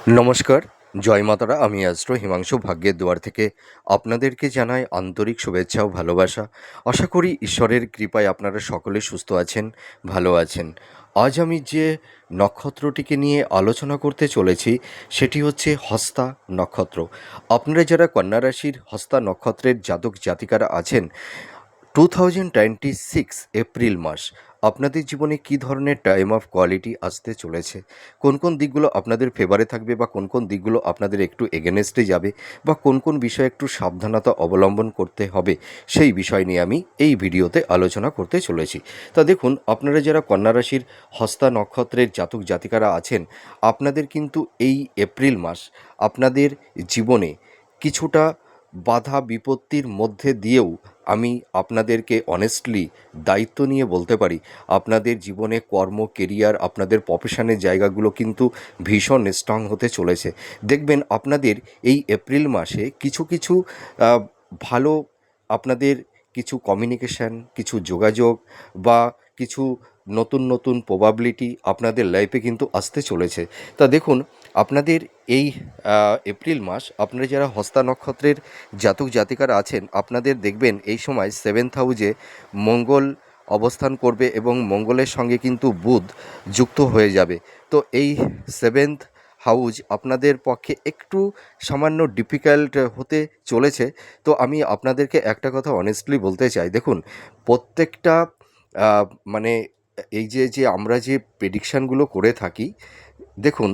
নমস্কার, জয় মাতারা। আমি অ্যাস্ট্রো হিমাংশু ভাগ্যের দুয়ার থেকে আপনাদেরকে জানাই আন্তরিক শুভেচ্ছা ও ভালোবাসা। আশা করি ঈশ্বরের কৃপায় আপনারা সকলে সুস্থ আছেন, ভালো আছেন। আজ আমি যে নক্ষত্রটিকে নিয়ে আলোচনা করতে চলেছি সেটি হচ্ছে হস্তা নক্ষত্র। আপনারা যারা কন্যা রাশির হস্তা নক্ষত্রের জাতক জাতিকারা আছেন, 2026 এপ্রিল মাস আপনাদের জীবনে কী ধরনের টাইম অফ কোয়ালিটি আসতে চলেছে, কোন কোন দিকগুলো আপনাদের ফেভারে থাকবে বা কোন কোন দিকগুলো আপনাদের একটু এগেনস্টে যাবে বা কোন কোন বিষয়ে একটু সাবধানতা অবলম্বন করতে হবে, সেই বিষয় নিয়ে আমি এই ভিডিওতে আলোচনা করতে চলেছি। তা দেখুন, আপনারা যারা কন্যা রাশির হস্তা নক্ষত্রের জাতক জাতিকারা আছেন, আপনাদের কিন্তু এই এপ্রিল মাস আপনাদের জীবনে কিছুটা বাধা বিপত্তির মধ্যে দিয়েও আমি আপনাদেরকে অনেস্টলি দায়িত্ব নিয়ে বলতে পারি, আপনাদের জীবনে কর্ম কেরিয়ার আপনাদের প্রফেশনের জায়গাগুলো কিন্তু ভীষণ স্ট্রং হতে চলেছে। দেখবেন আপনাদের এই এপ্রিল মাসে কিছু কিছু ভালো আপনাদের কিছু কমিউনিকেশান, কিছু যোগাযোগ বা কিছু নতুন নতুন প্রবাবিলিটি আপনাদের লাইফে কিন্তু আসতে চলেছে। তা দেখুন, আপনাদের এই এপ্রিল মাস আপনারা যারা হস্তা নক্ষত্রের জাতক জাতিকারা আছেন, আপনাদের দেখবেন এই সময় 7th হাউজে মঙ্গল অবস্থান করবে এবং মঙ্গলের সঙ্গে কিন্তু বুধ যুক্ত হয়ে যাবে। তো এই 7th হাউজ আপনাদের পক্ষে একটু সামান্য ডিফিকাল্ট হতে চলেছে। তো আমি আপনাদেরকে একটা কথা অনেস্টলি বলতে চাই, দেখুন প্রত্যেকটা আহ, মানে এই যে আমরা যে প্রেডিকশানগুলো করে থাকি, দেখুন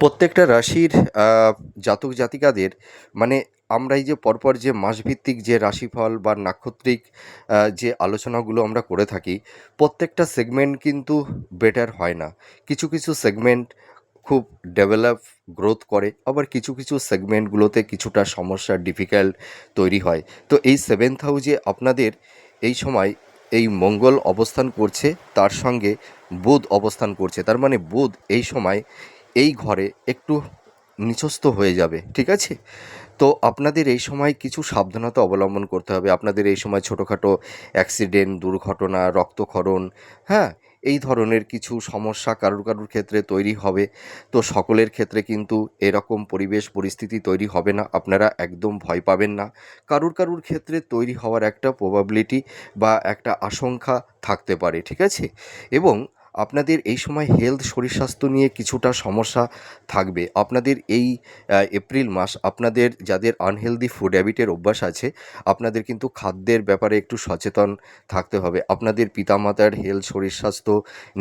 প্রত্যেকটা রাশির জাতক জাতিকাদের মানে আমরা এই যে পরপর যে মাসভিত্তিক যে রাশিফল বা নাক্ষত্রিক যে আলোচনাগুলো আমরা করে থাকি, প্রত্যেকটা সেগমেন্ট কিন্তু বেটার হয় না। কিছু কিছু সেগমেন্ট খুব ডেভেলপ গ্রোথ করে, আবার কিছু কিছু সেগমেন্টগুলোতে কিছুটা সমস্যা ডিফিকাল্ট তৈরি হয়। তো এই 7th হাউজে আপনাদের এই সময় এই মঙ্গল অবস্থান করছে, তার সঙ্গে বুধ অবস্থান করছে। তার মানে বুধ এই সময় এই ঘরে একটু নিচস্থ হয়ে যাবে, ঠিক আছে? তো আপনাদের এই সময় কিছু সাবধানতা অবলম্বন করতে হবে। আপনাদের এই সময় ছোটোখাটো অ্যাক্সিডেন্ট, দুর্ঘটনা, রক্তক্ষরণ, হ্যাঁ, এই ধরনের কিছু সমস্যা কারুর কারুর ক্ষেত্রে তৈরি হবে। তো সকলের ক্ষেত্রে কিন্তু এরকম পরিবেশ পরিস্থিতি তৈরি হবে না, আপনারা একদম ভয় পাবেন না। কারুর কারুর ক্ষেত্রে তৈরি হওয়ার একটা প্রবাবিলিটি বা একটা আশঙ্কা থাকতে পারে, ঠিক আছে? এবং আপনাদের এই সময় হেলথ শরীর স্বাস্থ্য নিয়ে কিছুটা সমস্যা থাকবে। আপনাদের এই এপ্রিল মাস আপনাদের যাদের আনহেলদি ফুড হ্যাবিটের অভ্যাস আছে, আপনাদের কিন্তু খাদ্যের ব্যাপারে একটু সচেতন থাকতে হবে। আপনাদের পিতামাতার হেলথ শরীর স্বাস্থ্য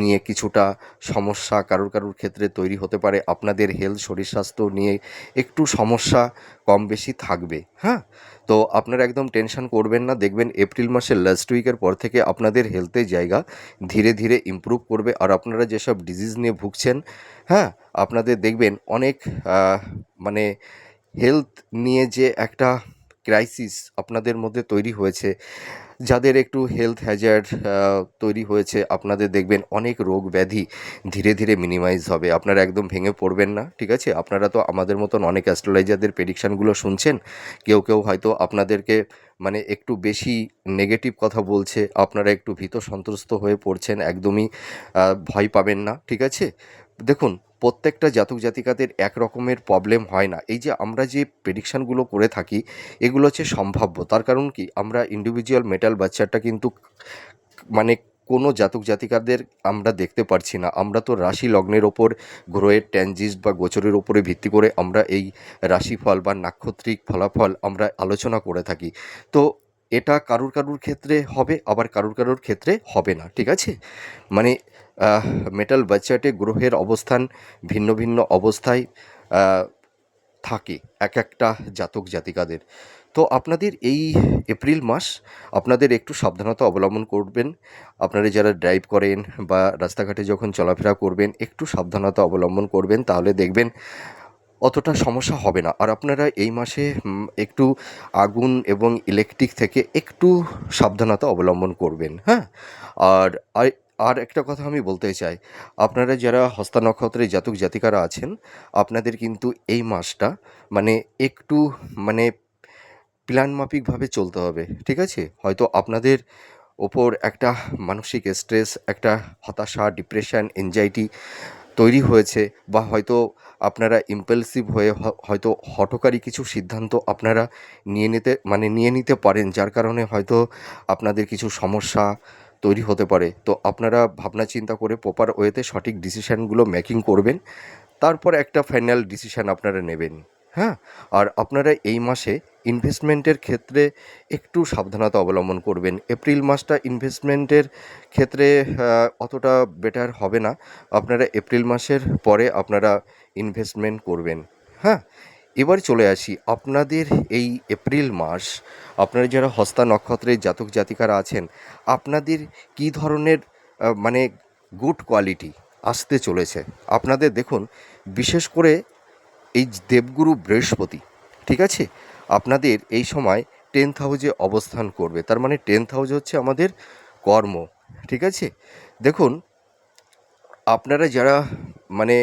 নিয়ে কিছুটা সমস্যা কারুর কারুর ক্ষেত্রে তৈরি হতে পারে। আপনাদের হেলথ শরীর স্বাস্থ্য নিয়ে একটু সমস্যা কম বেশি থাকবে, হ্যাঁ? তো আপনারা একদম টেনশন করবেন না। দেখবেন এপ্রিল মাসের লাস্ট উইকের পর থেকে আপনাদের হেলথের জায়গা ধীরে ধীরে ইমপ্রুভ করবে। আর আপনারা যেসব ডিজিজ নিয়ে ভুগছেন, হ্যাঁ, আপনাদের দেখবেন অনেক আহ, মানে হেলথ নিয়ে যে একটা ক্রাইসিস আপনাদের মধ্যে তৈরি হয়েছে, যাদের একটু হেলথ হ্যাজার্ড তৈরি হয়েছে, আপনাদের দেখবেন অনেক রোগ ব্যাধি ধীরে ধীরে মিনিমাইজ হবে। আপনারা একদম ভেঙে পড়বেন না, ঠিক আছে? আপনারা তো আমাদের মতন অনেক অ্যাস্ট্রোলজারদের প্রেডিকশানগুলো শুনছেন। কেউ কেউ হয়তো আপনাদেরকে মানে একটু বেশি নেগেটিভ কথা বলছে, আপনারা একটু ভীত সন্ত্রস্ত হয়ে পড়ছেন। একদমই ভয় পাবেন না, ঠিক আছে? দেখুন, প্রত্যেকটা জাতক জাতিকাদের এক রকমের প্রবলেম হয় না। এই যে আমরা যে প্রেডিকশানগুলো করে থাকি, এগুলো হচ্ছে সম্ভাব্য। তার কারণ কি, আমরা ইন্ডিভিজুয়াল মেটাল বাচ্চাটা কিন্তু মানে কোনো জাতক জাতিকাদের আমরা দেখতে পারছি না। আমরা তো রাশি লগ্নের ওপর গ্রহের ট্রানজিট বা গোচরের ওপরে ভিত্তি করে আমরা এই রাশিফল বা নাক্ষত্রিক ফলাফল আমরা আলোচনা করে থাকি। তো এটা কারুর কারুর ক্ষেত্রে হবে, আবার কারুর কারুর ক্ষেত্রে হবে না, ঠিক আছে? মানে মেটাল বাচ্চাটে গ্রহের অবস্থান ভিন্ন ভিন্ন অবস্থায় আহ, থাকে এক একটা জাতক জাতিকাদের। তো আপনাদের এই এপ্রিল মাস আপনাদের একটু সাবধানতা অবলম্বন করবেন। আপনারা যারা ড্রাইভ করেন বা রাস্তাঘাটে যখন চলাফেরা করবেন, একটু সাবধানতা অবলম্বন করবেন, তাহলে দেখবেন অতটা সমস্যা হবে না। আর আপনারা এই মাসে একটু আগুন এবং ইলেকট্রিক থেকে একটু সাবধানতা অবলম্বন করবেন, হ্যাঁ? আর আর আর একটা কথা আমি বলতে চাই, আপনারা যারা হস্তা নক্ষত্রের জাতক জাতিকারা আছেন, আপনাদের কিন্তু এই মাসটা মানে একটু মানে প্ল্যান মাফিকভাবে চলতে হবে, ঠিক আছে? হয়তো আপনাদের ওপর একটা মানসিক স্ট্রেস, একটা হতাশা, ডিপ্রেশন, এনজাইটি তৈরি হয়েছে, বা হয়তো আপনারা ইম্পালসিভ হয়ে হয়তো হঠকারী কিছু সিদ্ধান্ত আপনারা নিয়ে নিতে পারেন, যার কারণে হয়তো আপনাদের কিছু সমস্যা তৈরি হতে পারে। তো আপনারা ভাবনা চিন্তা করে প্রপার ওয়েতে সঠিক ডিসিশানগুলো মেকিং করবেন, তারপর একটা ফাইনাল ডিসিশান আপনারা নেবেন। হ্যাঁ, আর আপনারা এই মাসে ইনভেস্টমেন্টের ক্ষেত্রে একটু সাবধানতা অবলম্বন করবেন। এপ্রিল মাসটা ইনভেস্টমেন্টের ক্ষেত্রে অতটা বেটার হবে না। আপনারা এপ্রিল মাসের পরে আপনারা ইনভেস্টমেন্ট করবেন। হ্যাঁ, এবার চলে আসি আপনাদের এই এপ্রিল মাস, আপনারা যারা হস্তা নক্ষত্রের জাতক জাতিকারা আছেন, আপনাদের কী ধরনের মানে গুড কোয়ালিটি আসতে চলেছে। আপনাদের দেখুন, বিশেষ করে এই দেবগুরু বৃহস্পতি, ঠিক আছে, আপনাদের এই সময় 10th হাউসে অবস্থান করবে। তার মানে 10th হাউস হচ্ছে আমাদের কর্ম, ঠিক আছে। দেখুন, আপনারা যারা মানে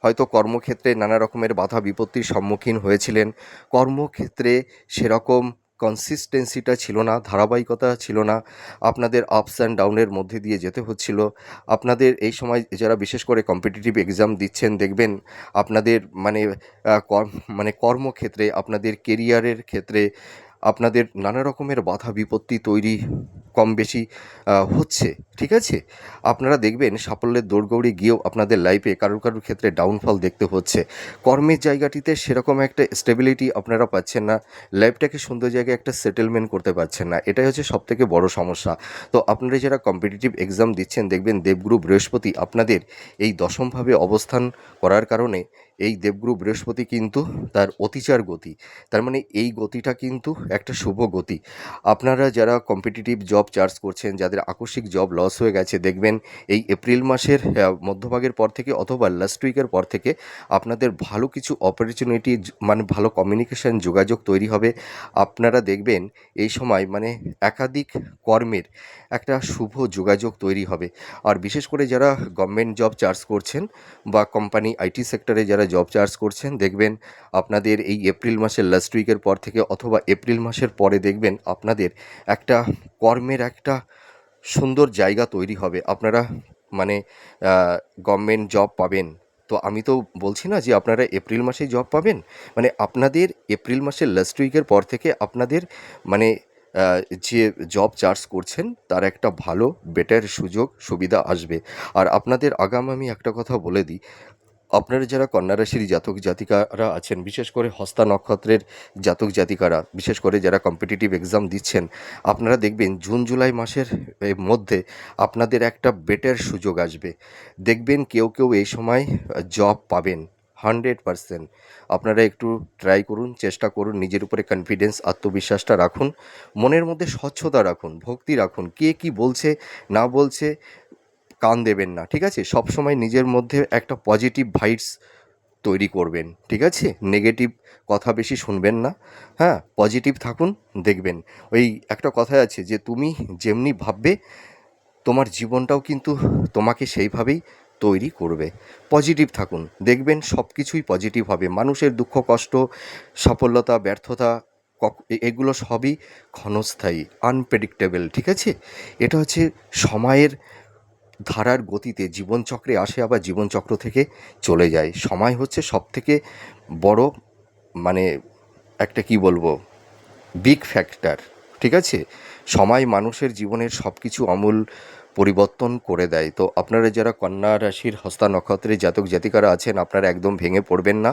হয়তো কর্মক্ষেত্রে নানা রকমের বাধা বিপত্তির সম্মুখীন হয়েছিলেন, কর্মক্ষেত্রে সেরকম কনসিস্টেন্সিটা ছিল না, ধারাবাহিকতা ছিল না, আপনাদের আপস অ্যান্ড ডাউনের মধ্যে দিয়ে যেতে হচ্ছিল। আপনাদের এই সময় যারা বিশেষ করে কম্পিটিটিভ এক্সাম দিচ্ছেন, দেখবেন আপনাদের মানে কর্মক্ষেত্রে, আপনাদের কেরিয়ারের ক্ষেত্রে আপনাদের নানা রকমের বাধা বিপত্তি তৈরি কম বেশি হচ্ছে, ঠিক আছে। আপনারা দেখবেন সাফল্যের দৌড়গৌড়ি গিয়েও আপনাদের লাইফে কারোর কারোর ক্ষেত্রে ডাউনফল দেখতে হচ্ছে। কর্মের জায়গাটিতে সেরকম একটা স্টেবিলিটি আপনারা পাচ্ছেন না, লাইফটাকে সুন্দর জায়গায় একটা সেটেলমেন্ট করতে পারছেন না, এটাই হচ্ছে সবথেকে বড় সমস্যা। তো আপনারা যারা কম্পিটিটিভ এক্সাম দিচ্ছেন, দেখবেন দেবগুরু বৃহস্পতি আপনাদের এই দশমভাবে অবস্থান করার কারণে এই দেবগুরু বৃহস্পতি কিন্তু তার অতিচার গতি, তার মানে এই গতিটা কিন্তু একটা শুভ গতি। আপনারা যারা কম্পিটিটিভ জব চার্জ করছেন, যাদের আকস্মিক জব লস হয়ে গেছে, দেখবেন এই এপ্রিল মাসের মধ্যভাগের পর থেকে অথবা লাস্ট উইকের পর থেকে আপনাদের ভালো কিছু অপরচুনিটি, মানে ভালো কমিউনিকেশন যোগাযোগ তৈরি হবে। আপনারা দেখবেন এই সময় মানে একাধিক কর্মের একটা শুভ যোগাযোগ তৈরি হবে। আর বিশেষ করে যারা গভর্নমেন্ট জব চার্জ করছেন বা কোম্পানি আইটি সেক্টরে যারা জব চার্জ করছেন, দেখবেন আপনাদের এই এপ্রিল মাসের লাস্ট উইকের পর থেকে অথবা এপ্রিল মাসের পরে দেখবেন আপনাদের একটা কর্মের একটা সুন্দর জায়গা তৈরি হবে। আপনারা মানে গভর্নমেন্ট জব পাবেন। তো আমি তো বলছি না যে আপনারা এপ্রিল মাসেই জব পাবেন, মানে আপনাদের এপ্রিল মাসের লাস্ট উইকের পর থেকে আপনাদের মানে যে জব চার্জ করছেন তার একটা ভালো বেটার সুযোগ সুবিধা আসবে। আর আপনাদের আগাম আমি একটা কথা বলে দিই, আপনারা যারা কন্যা রাশির জাতক জাতিকারা আছেন, বিশেষ করে হস্তা নক্ষত্রের জাতক জাতিকারা, বিশেষ করে যারা কম্পিটিটিভ এক্সাম দিচ্ছেন, আপনারা দেখবেন জুন জুলাই মাসের মধ্যে আপনাদের একটা বেটার সুযোগ আসবে। দেখবেন কেউ কেউ এই সময় জব পাবেন 100%। আপনারা একটু ট্রাই করুন, চেষ্টা করুন, নিজের উপরে কনফিডেন্স আত্মবিশ্বাসটা রাখুন, মনের মধ্যে স্বচ্ছতা রাখুন, ভক্তি রাখুন, কে কী বলছে না বলছে কান দেবেন না, ঠিক আছে। সবসময় নিজের মধ্যে একটা পজিটিভ ভাইবস তৈরি করবেন, ঠিক আছে। নেগেটিভ কথা বেশি শুনবেন না, হ্যাঁ, পজিটিভ থাকুন। দেখবেন ওই একটা কথাই আছে যে তুমি যেমনি ভাববে তোমার জীবনটাও কিন্তু তোমাকে সেইভাবেই তৈরি করবে। পজিটিভ থাকুন, দেখবেন সব কিছুই পজিটিভ হবে। মানুষের দুঃখ কষ্ট, সফলতা ব্যর্থতা এগুলো সবই ক্ষণস্থায়ী, আনপ্রেডিক্টেবল, ঠিক আছে। এটা হচ্ছে সময়ের ধারার গতিতে জীবনচক্রে আসে, আবার জীবনচক্র থেকে চলে যায়। সময় হচ্ছে সবথেকে বড় মানে একটা কি বলবো বিগ ফ্যাক্টর, ঠিক আছে। সময় মানুষের জীবনের সব কিছু আমূল পরিবর্তন করে দেয়। তো আপনারা যারা কন্যা রাশির হস্তা নক্ষত্রের জাতক জাতিকারা আছেন, আপনারা একদম ভেঙে পড়বেন না।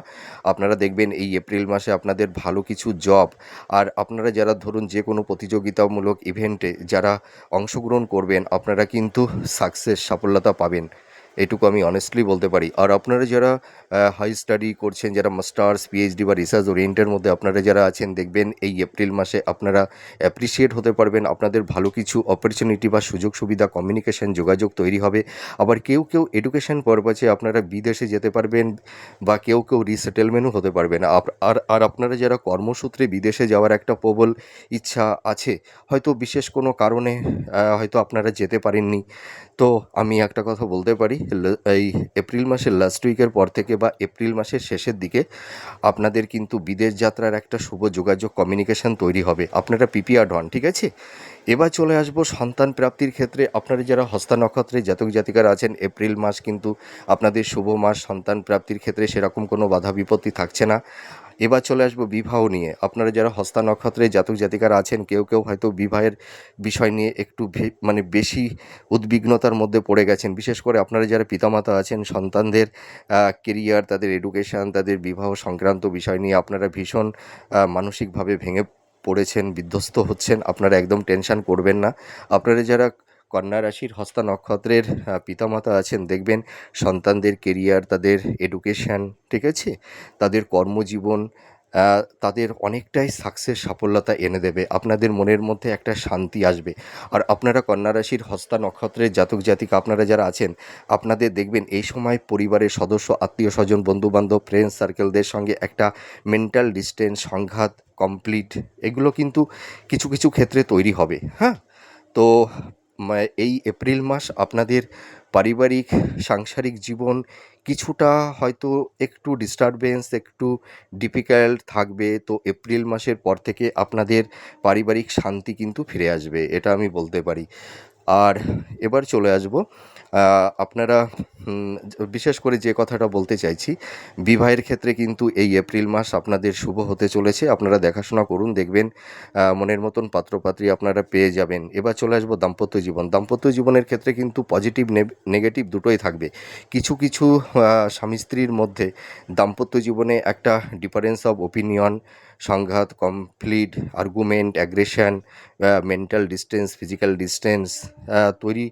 আপনারা দেখবেন এই এপ্রিল মাসে আপনাদের ভালো কিছু জব, আর আপনারা যারা ধরুন যে কোনো প্রতিযোগিতামূলক ইভেন্টে যারা অংশগ্রহণ করবেন, আপনারা কিন্তু সাকসেস সফলতা পাবেন, এটুকু আমি অনেস্টলি বলতে পারি। আর আপনারা যারা হাই স্টাডি করছেন, যারা মাস্টার্স পিএইচডি বা রিসার্চ ওরিয়েন্টের মধ্যে আপনারা যারা আছেন, দেখবেন এই এপ্রিল মাসে আপনারা অ্যাপ্রিসিয়েট হতে পারবেন, আপনাদের ভালো কিছু অপরচুনিটি বা সুযোগ সুবিধা কমিউনিকেশন যোগাযোগ তৈরি হবে। আবার কেউ কেউ এডুকেশন পারপাসে আপনারা বিদেশে যেতে পারবেন, বা কেউ কেউ রিসেটেলমেন্টও হতে পারবেন। আর আপনারা যারা কর্মসূত্রে বিদেশে যাওয়ার একটা প্রবল ইচ্ছা আছে, হয়তো বিশেষ কোনো কারণে হয়তো আপনারা যেতে পারেননি, তো আমি একটা কথা বলতে পারি, এই এপ্রিল মাসের লাস্ট উইকের পর থেকে বা এপ্রিল মাসের শেষের দিকে আপনাদের কিন্তু বিদেশ যাত্রার একটা শুভ যোগাযোগ কমিউনিকেশন তৈরি হবে, আপনারা প্রিপেয়ার্ড হন, ঠিক আছে। এবার চলে আসবো সন্তান প্রাপ্তির ক্ষেত্রে। আপনারা যারা হস্তা নক্ষত্রে জাতক জাতিকারা আছেন, এপ্রিল মাস কিন্তু আপনাদের শুভ মাস, সন্তান প্রাপ্তির ক্ষেত্রে সেরকম কোনো বাধা বিপত্তি থাকছে না। এবার চলে আসবো বিবাহ নিয়ে। আপনারা যারা হস্তা নক্ষত্রে জাতক জাতিকারা আছেন, কেউ কেউ হয়তো বিবাহের বিষয় নিয়ে একটু মানে বেশি উদ্বিগ্নতার মধ্যে পড়ে গেছেন। বিশেষ করে আপনারা যারা পিতামাতা আছেন, সন্তানদের কেরিয়ার, তাদের এডুকেশান, তাদের বিবাহ সংক্রান্ত বিষয় নিয়ে আপনারা ভীষণ মানসিকভাবে ভেঙে পড়েছেন, বিধ্বস্ত হচ্ছেন। আপনারা একদম টেনশন করবেন না। আপনারা যারা কন্যা রাশির হস্তা নক্ষত্রের পিতামাতা আছেন, দেখবেন সন্তানদের কেরিয়ার, তাদের এডুকেশান, ঠিক আছে, তাদের কর্মজীবন তাদের অনেকটাই সাকসেস, সাফল্যতা এনে দেবে। আপনাদের মনের মধ্যে একটা শান্তি আসবে। আর আপনারা কন্যা রাশির হস্তা নক্ষত্রের জাতক জাতিকা আপনারা যারা আছেন, আপনাদের দেখবেন এই সময় পরিবারের সদস্য, আত্মীয় স্বজন, বন্ধুবান্ধব, ফ্রেন্ড সার্কেলদের সঙ্গে একটা মেন্টাল ডিস্টেন্স, সংঘাত কমপ্লিট, এগুলো কিন্তু কিছু কিছু ক্ষেত্রে তৈরি হবে। হ্যাঁ, তো এই এপ্রিল মাস আপনাদের পারিবারিক সাংসারিক জীবন কিছুটা হয়তো একটু ডিস্টারবেন্স, একটু ডিফিকাল্ট থাকবে। তো এপ্রিল মাসের পর থেকে আপনাদের পারিবারিক শান্তি কিন্তু ফিরে আসবে, এটা আমি বলতে পারি। আর এবার চলে আসবো আপনারা বিশেষ করে যে কথাটা বলতে চাইছি, বিবাহের ক্ষেত্রে কিন্তু এই এপ্রিল মাস আপনাদের শুভ হতে চলেছে। আপনারা দেখাশোনা করুন, দেখবেন মনের মতন পাত্রপাত্রী আপনারা পেয়ে যাবেন। এবার চলে আসবো দাম্পত্য জীবন। দাম্পত্য জীবনের ক্ষেত্রে কিন্তু পজিটিভ নেগেটিভ দুটোই থাকবে। কিছু কিছু স্বামী স্ত্রীর মধ্যে দাম্পত্য জীবনে একটা ডিফারেন্স অফ ওপিনিয়ন, সংঘাত, complete argument, aggression, mental distance, physical distance তৈরি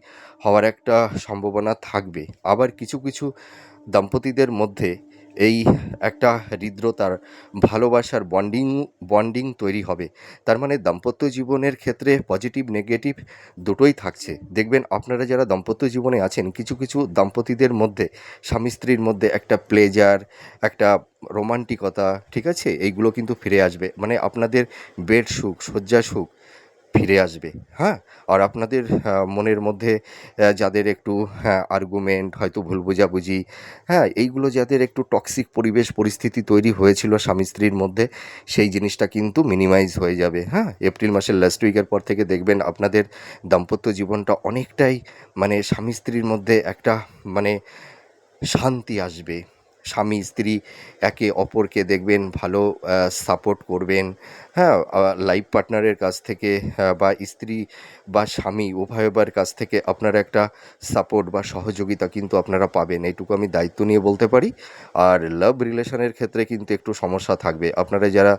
হওয়ার একটা সম্ভাবনা থাকবে। আবার কিছু কিছু দম্পতিদের মধ্যে এই একটা হৃদ্রতার, ভালোবাসার বন্ডিং তৈরি হবে। তার মানে দাম্পত্য জীবনের ক্ষেত্রে পজিটিভ নেগেটিভ দুটোই থাকছে। দেখবেন আপনারা যারা দাম্পত্য জীবনে আছেন, কিছু কিছু দম্পতিদের মধ্যে, স্বামী স্ত্রীর মধ্যে একটা প্লেজার, একটা রোমান্টিকতা, ঠিক আছে, এইগুলো কিন্তু ফিরে আসবে। মানে আপনাদের বেড সুখ, শয্যা সুখ ফিরে আসবে। হ্যাঁ, আর আপনাদের মনের মধ্যে যাদের একটু আর্গুমেন্ট, হয়তো ভুল বোঝাবুঝি, হ্যাঁ, এইগুলো যাদের একটু টক্সিক পরিবেশ পরিস্থিতি তৈরি হয়েছিল স্বামী স্ত্রীর মধ্যে, সেই জিনিসটা কিন্তু মিনিমাইজ হয়ে যাবে। হ্যাঁ, এপ্রিল মাসের লাস্ট উইকের পর থেকে দেখবেন আপনাদের দাম্পত্য জীবনটা অনেকটাই, মানে স্বামী স্ত্রীর মধ্যে একটা, মানে শান্তি আসবে। স্বামী স্ত্রী একে অপরকে দেখবেন ভালো সাপোর্ট করবেন। হ্যাঁ, লাইফ পার্টনারের কাছ থেকে বা স্ত্রী বা স্বামী উভয়ের কাছ থেকে আপনারা একটা সাপোর্ট বা সহযোগিতা কিন্তু আপনারা পাবেন, এইটুকু আমি দায়িত্ব নিয়ে বলতে পারি। আর লাভ রিলেশনের ক্ষেত্রে কিন্তু একটু সমস্যা থাকবে। আপনারা যারা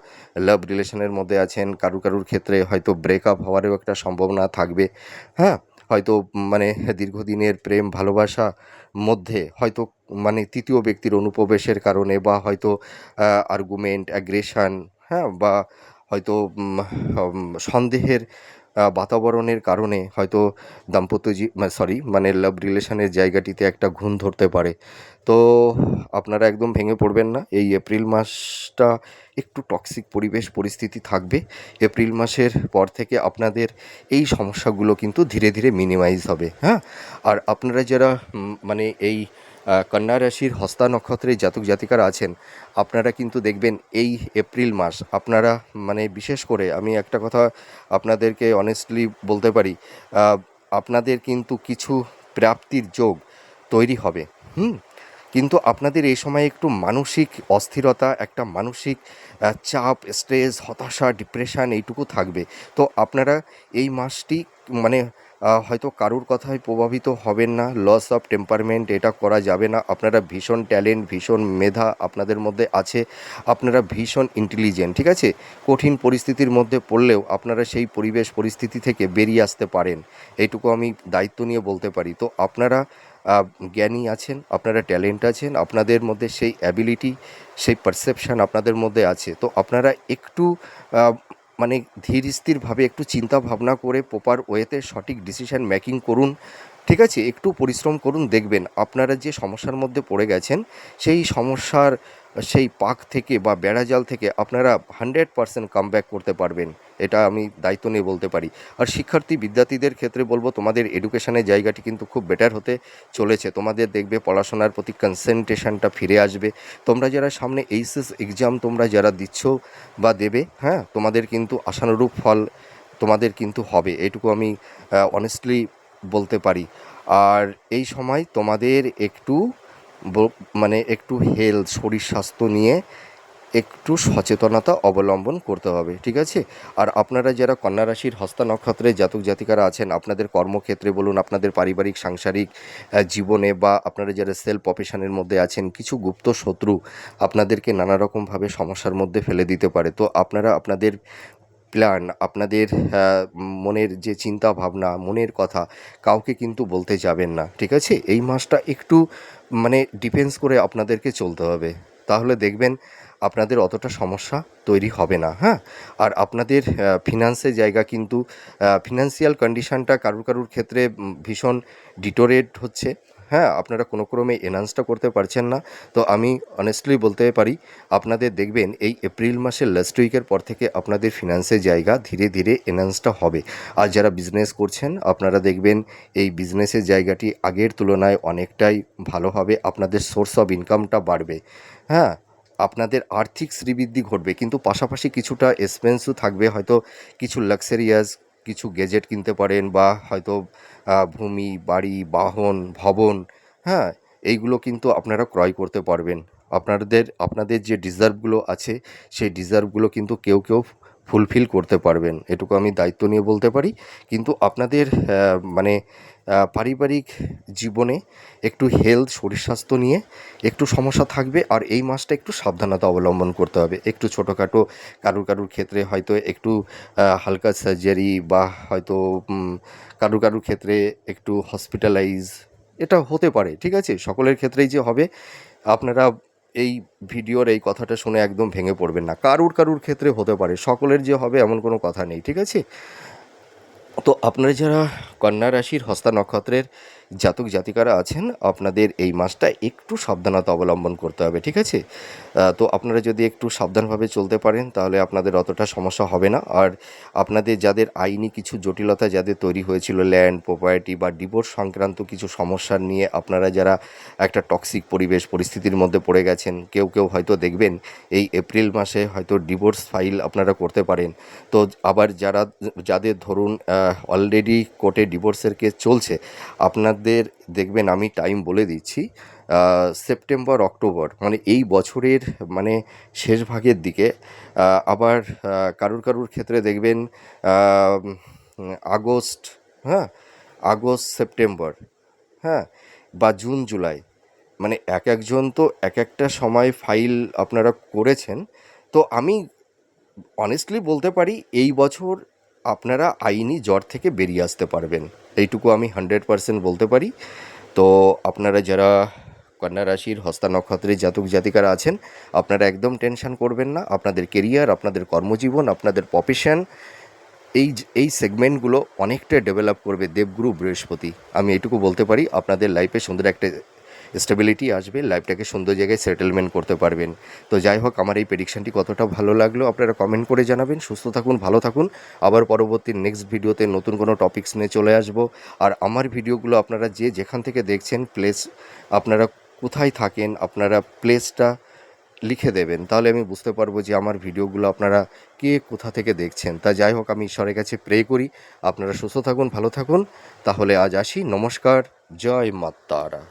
লাভ রিলেশনের মধ্যে আছেন, কারুর ক্ষেত্রে হয়তো ব্রেকআপ হওয়ারও একটা সম্ভাবনা থাকবে। হ্যাঁ, হয়তো মানে দীর্ঘদিনের প্রেম ভালোবাসা মধ্যে হয়তো মানে তৃতীয় ব্যক্তির অনুপ্রবেশের কারণে, বা হয়তো আর্গুমেন্ট, অ্যাগ্রেশন, হ্যাঁ, বা হয়তো সন্দেহের বাতাবরণের কারণে হয়তো দাম্পত্য মানে লাভ রিলেশনের জায়গাটিতে একটা ঘুণ ধরতে পারে। তো আপনারা একদম ভেঙে পড়বেন না। এই এপ্রিল মাসটা একটু টক্সিক পরিবেশ পরিস্থিতি থাকবে। এপ্রিল মাসের পর থেকে আপনাদের এই সমস্যাগুলো কিন্তু ধীরে ধীরে মিনিমাইজ হবে। হ্যাঁ, আর আপনারা যারা মানে এই কন্যা রাশির হস্তা নক্ষত্রের জাতক জাতিকারা আছেন, আপনারা কিন্তু দেখবেন এই এপ্রিল মাস আপনারা, মানে বিশেষ করে আমি একটা কথা আপনাদেরকে অনেস্টলি বলতে পারি, আপনাদের কিন্তু কিছু প্রাপ্তির যোগ তৈরি হবে। হুম, কিন্তু আপনাদের এই সময় একটু মানসিক অস্থিরতা, একটা মানসিক চাপ, স্ট্রেস, হতাশা, ডিপ্রেশন এইটুকু থাকবে। তো আপনারা এই মাসটি, মানে হয়তো কারুর কথায় প্রভাবিত হবেন না। লস অফ টেম্পারমেন্ট এটা করা যাবে না। আপনারা ভীষণ ট্যালেন্ট, ভীষণ মেধা আপনাদের মধ্যে আছে। আপনারা ভীষণ ইন্টেলিজেন্ট, ঠিক আছে। কঠিন পরিস্থিতির মধ্যে পড়লেও আপনারা সেই পরিবেশ পরিস্থিতি থেকে বেরিয়ে আসতে পারেন, এইটুকু আমি দায়িত্ব নিয়ে বলতে পারি। তো আপনারা জ্ঞানী আছেন, আপনারা ট্যালেন্ট আছেন, আপনাদের মধ্যে সেই অ্যাবিলিটি, সেই পারসেপশান আপনাদের মধ্যে আছে। তো আপনারা একটু মানে ধীর স্থিরভাবে একটু চিন্তা ভাবনা করে প্রপার ওয়েতে সঠিক ডিসিশান মেকিং করুন। ঠিক আছে? একটু পরিশ্রম করুন, দেখবেন আপনারা যে সমস্যার মধ্যে পড়ে গেছেন, সেই সমস্যার সেই পাক থেকে বা বেড়াজাল থেকে আপনারা 100% কামব্যাক করতে পারবেন। এটা আমি দায়িত্ব নিয়ে বলতে পারি। আর শিক্ষার্থী বিদ্যার্থীদের ক্ষেত্রে বলব, তোমাদের এডুকেশনের জায়গাটি কিন্তু খুব বেটার হতে চলেছে। তোমাদের দেখবে পড়াশোনার প্রতি কনসেন্ট্রেশনটা ফিরে আসবে। তোমরা যারা সামনে এইচএস এক্সাম তোমরা যারা দিচ্ছ বা দেবে, হ্যাঁ, তোমাদের কিন্তু আশানুরূপ ফল তোমাদের কিন্তু হবে, এইটুকু আমি অনেস্টলি বলতে পারি। আর এই সময় তোমাদের একটু মানে একটু হেলথ, শরীর স্বাস্থ্য নিয়ে একটু সচেতনতা অবলম্বন করতে হবে, ঠিক আছে? আর আপনারা যারা কন্যা রাশির হস্তা নক্ষত্রের জাতক জাতিকারা আছেন, আপনাদের কর্মক্ষেত্রে বলুন, আপনাদের পারিবারিক সাংসারিক জীবনে, বা আপনারা যারা সেলফ প্রফেশনের মধ্যে আছেন, কিছু গুপ্ত শত্রু আপনাদেরকে নানা রকমভাবে সমস্যার মধ্যে ফেলে দিতে পারে। তো আপনারা আপনাদের প্ল্যান, আপনাদের মনের যে চিন্তা ভাবনা, মনের কথা কাউকে কিন্তু বলতে যাবেন না, ঠিক আছে? এই মাসটা একটু মানে ডিফেন্স করে আপনাদেরকে চলতে হবে। তাহলে দেখবেন আপনাদের অতটা সমস্যা তৈরি হবে না, হ্যাঁ? আর আপনাদের ফিনান্সের জায়গা কিন্তু ফিনান্সিয়াল কন্ডিশনটা কারুর কারুর ক্ষেত্রে ভীষণ ডিটোরেট হচ্ছে, হ্যাঁ? আপনারা কোনো ক্রমে এনহান্সটা করতে পারছেন না। তো আমি অনেস্টলি বলতে পারি, আপনাদের দেখবেন এই এপ্রিল মাসের লাস্ট উইকের পর থেকে আপনাদের ফিনান্সের জায়গা ধীরে ধীরে এনহান্সটা হবে। আর যারা বিজনেস করছেন, আপনারা দেখবেন এই বিজনেসের জায়গাটি আগের তুলনায় অনেকটাই ভালো হবে। আপনাদের সোর্স অফ ইনকামটা বাড়বে, হ্যাঁ? আপনাদের আর্থিক শ্রীবৃদ্ধি ঘটবে, কিন্তু পাশাপাশি কিছুটা এক্সপেন্সও থাকবে। হয়তো কিছু লাক্সারিয়াস কিছু গ্যাজেট কিনতে পারেন, বা হয়তো ভূমি, বাড়ি, বাহন, ভবন, হ্যাঁ, এইগুলো কিন্তু আপনারা ক্রয় করতে পারবেন। আপনাদের যে ডিজার্ভগুলো আছে, সেই ডিজার্ভগুলো কিন্তু কেউ কেউ ফুলফিল করতে পারবেন, এটুকু আমি দায়িত্ব নিয়ে বলতে পারি। কিন্তু আপনাদের মানে পারিবারিক জীবনে একটু হেলথ, শরীর স্বাস্থ্য নিয়ে একটু সমস্যা থাকবে। আর এই মাসটা একটু সাবধানতা অবলম্বন করতে হবে। একটু ছোটোখাটো কারুর কারুর ক্ষেত্রে হয়তো একটু হালকা সার্জারি, বা হয়তো কারুর কারুর ক্ষেত্রে একটু হসপিটালাইজ, এটা হতে পারে, ঠিক আছে? সকলের ক্ষেত্রেই যে হবে, আপনারা এই ভিডিওর এই কথাটা শুনে একদম ভেঙে পড়বেন না। কারুর কারুর ক্ষেত্রে হতে পারে, সকলের যে হবে এমন কোনো কথা নেই, ঠিক আছে? তো আপনারা যারা কন্যা রাশির হস্তা নক্ষত্রের জাতক জাতিকারা আছেন, আপনাদের এই মাসটা একটু সাবধানতা অবলম্বন করতে হবে, ঠিক আছে? তো আপনারা যদি একটু সাবধানভাবে চলতে পারেন, তাহলে আপনাদের অতটা সমস্যা হবে না। আর আপনাদের যাদের আইনি কিছু জটিলতা যাদের তৈরি হয়েছিল, ল্যান্ড প্রপার্টি বা ডিভোর্স সংক্রান্ত কিছু সমস্যা নিয়ে আপনারা যারা একটা টক্সিক পরিবেশ পরিস্থিতির মধ্যে পড়ে গেছেন, কেউ কেউ হয়তো দেখবেন এই এপ্রিল মাসে হয়তো ডিভোর্স ফাইল আপনারা করতে পারেন। তো আবার যাদের ধরুন অলরেডি কোর্টে ডিভোর্সের কেস চলছে, আপনাদের দেখবেন, আমি টাইম বলে দিচ্ছি, সেপ্টেম্বর অক্টোবর, মানে এই বছরের মানে শেষ ভাগের দিকে, আবার কারুর কারুর ক্ষেত্রে দেখবেন আগস্ট, হ্যাঁ, আগস্ট সেপ্টেম্বর, হ্যাঁ, বা জুন জুলাই, মানে এক একজন তো এক একটা সময় ফাইল আপনারা করেছেন। তো আমি অনেস্টলি বলতে পারি, এই বছর আপনারা আইনি জ্বর থেকে বেরিয়ে আসতে পারবেন, এইটুকু আমি 100% বলতে পারি। তো আপনারা যারা কন্যা রাশির হস্তা নক্ষত্রের জাতক জাতিকারা আছেন, আপনারা একদম টেনশন করবেন না। আপনাদের কেরিয়ার, আপনাদের কর্মজীবন, আপনাদের প্রফেশন, এই সেগমেন্টগুলো অনেকটা ডেভেলপ করবে দেবগুরু বৃহস্পতি। আমি এইটুকু বলতে পারি, আপনাদের লাইফে সুন্দর একটা স্টেবিলিটি আসবে, লাইফটাকে সুন্দর জায়গায় সেটেলমেন্ট করতে পারবেন। তো যাই হোক, আমার এই প্রেডিকশানটি কতটা ভালো লাগলো আপনারা কমেন্ট করে জানাবেন। সুস্থ থাকুন, ভালো থাকুন। আবার পরবর্তী নেক্সট ভিডিওতে নতুন কোনো টপিকস নিয়ে চলে আসব। আর আমার ভিডিওগুলো আপনারা যে যেখান থেকে দেখছেন, প্লেস, আপনারা কোথায় থাকেন, আপনারা প্লেসটা লিখে দেবেন, তাহলে আমি বুঝতে পারবো যে আমার ভিডিওগুলো আপনারা কে কোথা থেকে দেখছেন। তা যাই হোক, আমি ঈশ্বরের কাছে প্রে করি আপনারা সুস্থ থাকুন, ভালো থাকুন। তাহলে আজ আসি, নমস্কার, জয় মা তারা।